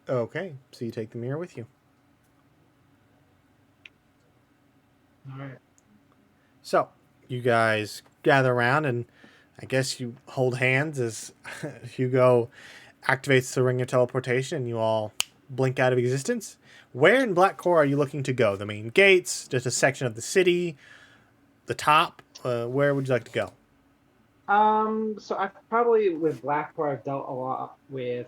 Okay, so you take the mirror with you. All right. So you guys gather around, and I guess you hold hands as Hugo activates the ring of teleportation, and you all blink out of existence. Where in Black Core are you looking to go? The main gates, just a section of the city, the top. Where would you like to go? So I probably with Blackboard I've dealt a lot with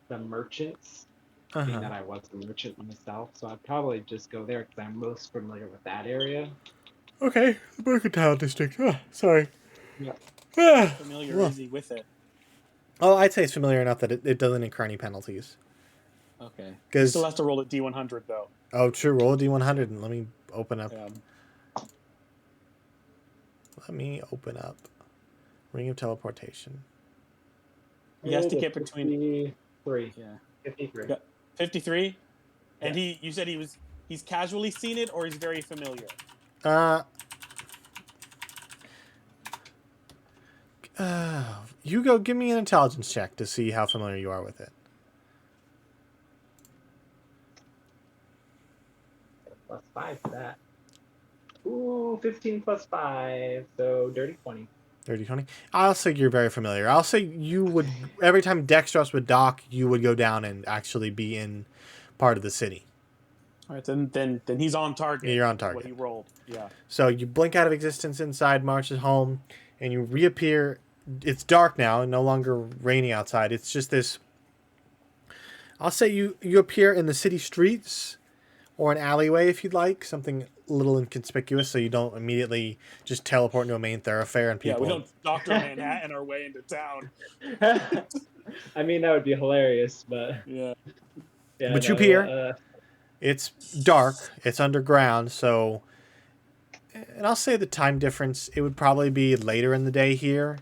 the merchants, Uh being huh. that I was a merchant myself. So I'd probably just go there because I'm most familiar with that area. Okay, the Mercantile District. Oh, sorry. Yeah. How Ah, familiar well. is he with it? Oh, I'd say it's familiar enough that it doesn't incur any penalties. Okay. He still Because, has to roll a D100 though. oh, true, roll a d100 and let me open up. Let me open up Ring of Teleportation. He has to It's get between 53. yeah. 53. Yeah. 53? And Yeah. you said he's casually seen it or he's very familiar? Uh, Hugo, give me an intelligence check to see how familiar you are with it. +5 for that. Ooh, 15 +5. So dirty 20. 30, 20. I'll say you're very familiar. I'll say you would, every time Dextros would dock, you would go down and actually be in part of the city. All right, then he's on target. You're on with what target. he rolled. Yeah. So you blink out of existence inside March's home, and you reappear. It's dark now, and no longer raining outside. It's just this. I'll say you appear in the city streets or an alleyway if you'd like, something a little inconspicuous, so you don't immediately just teleport into a main thoroughfare and Yeah, we people. don't Dr. Manhattan our way into town. I mean, that would be hilarious, but Yeah. yeah, But you no. appear. It's dark. It's underground, so. And I'll say the time difference. It would probably be later in the day here,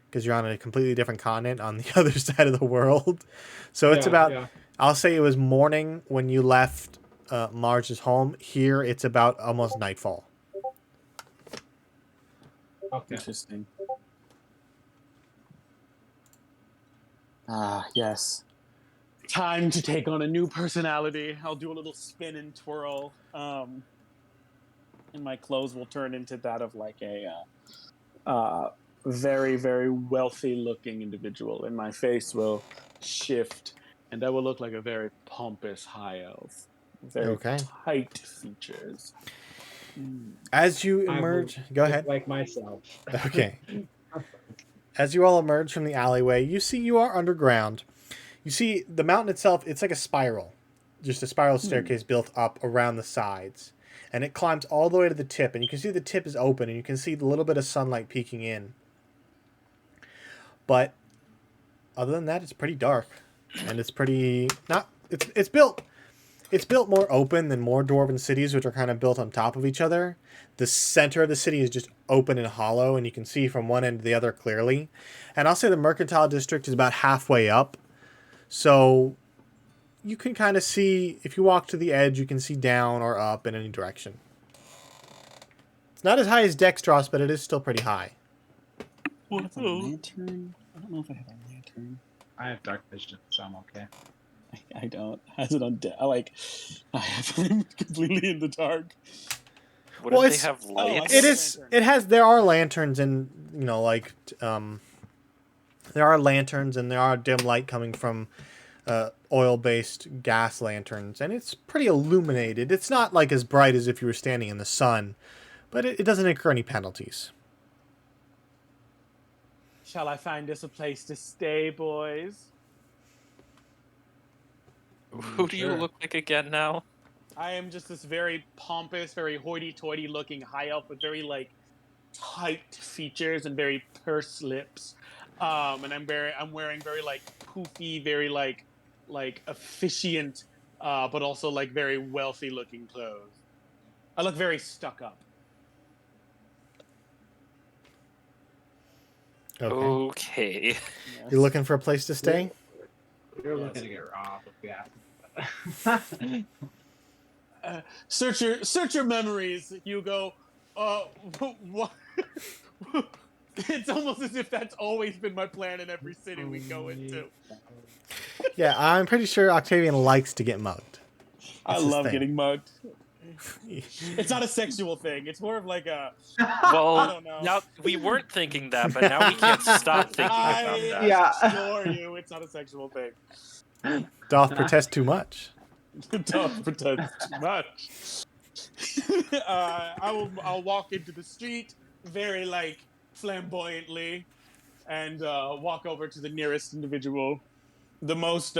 because you're on a completely different continent on the other side of the world. So it's about, yeah. I'll say it was morning when you left Marge's home. Here it's about almost nightfall. Okay. Interesting. Ah, yes. Time to take on a new personality. I'll do a little spin and twirl. And my clothes will turn into that of like a very, very wealthy looking individual. And my face will shift and I will look like a very pompous high elf. Very Okay. tight features. As you I will emerge, go look ahead. like myself. Okay. As you all emerge from the alleyway, you see you are underground. You see the mountain itself, it's like a spiral. Just a spiral staircase built up around the sides. And it climbs all the way to the tip. And you can see the tip is open and you can see a little bit of sunlight peeking in. But other than that, it's pretty dark. And it's pretty not it's built more open than more dwarven cities, which are kind of built on top of each other. The center of the city is just open and hollow, and you can see from one end to the other clearly. And I'll say the Mercantile District is about halfway up. So you can kind of see, if you walk to the edge, you can see down or up in any direction. It's not as high as Dextros, but it is still pretty high. I have a lantern. I don't know if I have a lantern. I have dark vision, so I'm okay. I don't. Has it on? I have I'm completely in the dark. Wouldn't Well, they have lights? It is. It has. There are lanterns, and there are lanterns, and there are dim light coming from oil-based gas lanterns, and it's pretty illuminated. It's not like as bright as if you were standing in the sun, but it doesn't incur any penalties. Shall I find us a place to stay, boys? Who do you Sure. look like again now? I am just this very pompous, very hoity-toity looking high elf with very like tight features and very pursed lips. And I'm wearing very like poofy, very like efficient, but also like very wealthy looking clothes. I look very stuck up. Okay. Yes. You're looking for a place to stay? You're Yes. looking to get robbed if you ask. Search your memories, Hugo. What It's almost as if that's always been my plan in every city we go into. Yeah, I'm pretty sure Octavian likes to get mugged. I his love thing. getting mugged. It's not a sexual thing. It's more of like a. Well, I don't know. now we weren't thinking that, but now we can't stop thinking about that. Yeah. assure you, it's not a sexual thing. Doth protest too much. Don't pretend too much. I'll walk into the street very like flamboyantly, and walk over to the nearest individual, the most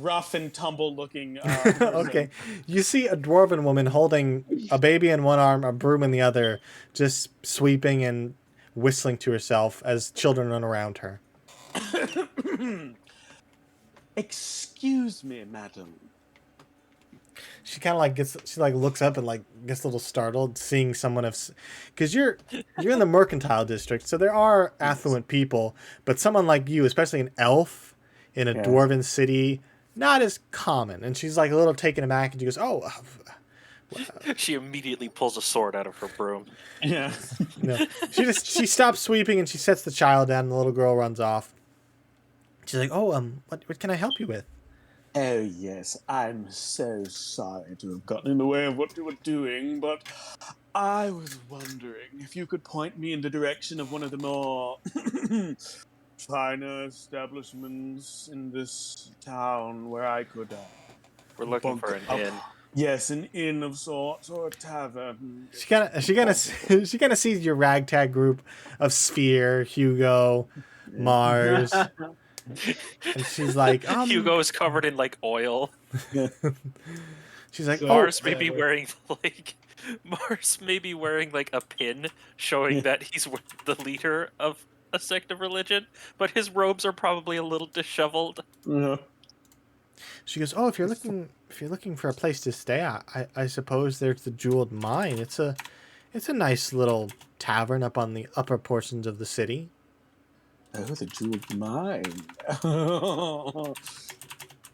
rough and tumble looking. Okay. You see a dwarven woman holding a baby in one arm, a broom in the other, just sweeping and whistling to herself as children run around her. Excuse me, madam. She kind of like looks up and like gets a little startled seeing someone because you're in the mercantile district, so there are affluent people, but someone like you, especially an elf in a dwarven city, not as common. And she's like a little taken aback, and she goes, "Oh." She immediately pulls a sword out of her broom. Yeah. No. She stops sweeping and she sets the child down, and the little girl runs off. She's like, "Oh, what can I help you with?" Oh, yes, I'm so sorry to have gotten in the way of what you were doing, but I was wondering if you could point me in the direction of one of the more finer establishments in this town where I could... We're looking for an inn. Yes, an inn of sorts, or a tavern. She kind of sees your ragtag group of Sphere, Hugo, Mars. And she's like, Hugo is covered in like oil. She's like, Mars may be wearing like a pin showing that he's the leader of a sect of religion, but his robes are probably a little disheveled. She goes, "Oh, if you're looking for a place to stay, I suppose there's the Jeweled Mine. It's a nice little tavern up on the upper portions of the city." Oh, the Jeweled Mine.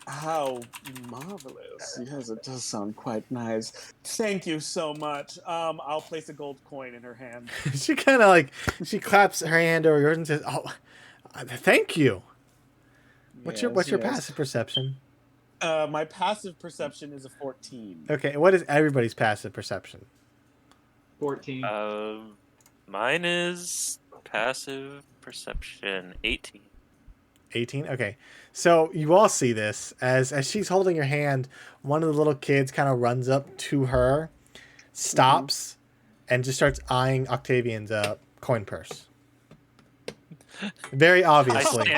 How marvelous. Yes, it does sound quite nice. Thank you so much. I'll place a gold coin in her hand. She kind of like, she claps her hand over yours and says, "Oh, thank you." What's your passive perception? My passive perception is a 14. Okay, what is everybody's passive perception? 14. Mine is passive perception 18. 18? Okay. So you all see this. As she's holding your hand, one of the little kids kind of runs up to her, stops, and just starts eyeing Octavian's coin purse. Very obviously.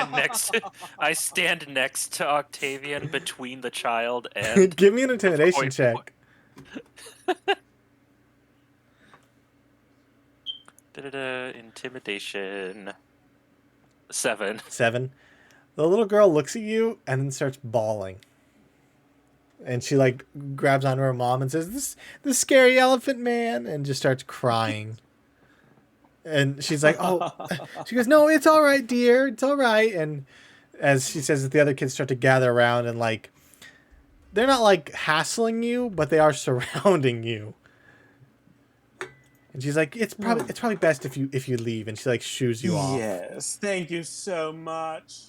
I stand next to Octavian between the child and... Give me an intimidation check. Intimidation. 7. 7. The little girl looks at you and then starts bawling. And she like grabs onto her mom and says, "This scary elephant man," and just starts crying. And she's like, "Oh," she goes, "No, it's all right, dear. It's all right." And as she says that, the other kids start to gather around and like, they're not like hassling you, but they are surrounding you. And she's like, it's probably best if you leave. And she like shoos you off. Yes, thank you so much.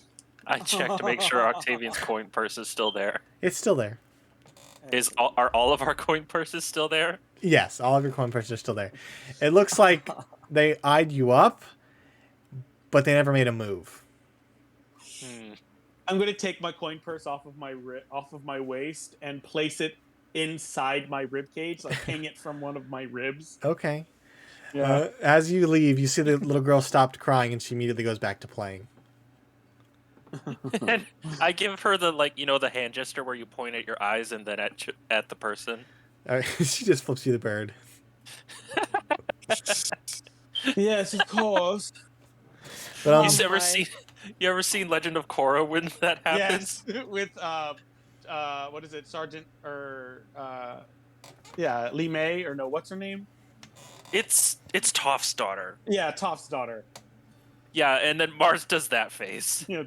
I check to make sure Octavian's coin purse is still there. It's still there. Are all of our coin purses still there? Yes, all of your coin purses are still there. It looks like they eyed you up, but they never made a move. I'm going to take my coin purse off of my waist and place it inside my rib cage, like hang it from one of my ribs. Okay. Yeah. As you leave, you see the little girl stopped crying, and she immediately goes back to playing. And I give her the hand gesture where you point at your eyes and then at the person. She just flips you the bird. Yes, of course. But you ever seen Legend of Korra when that happens? Yes, with what is it, Sergeant or Lee May, or no, what's her name? It's Toph's daughter. Yeah, Toph's daughter. Yeah, and then Mars does that face. Yeah.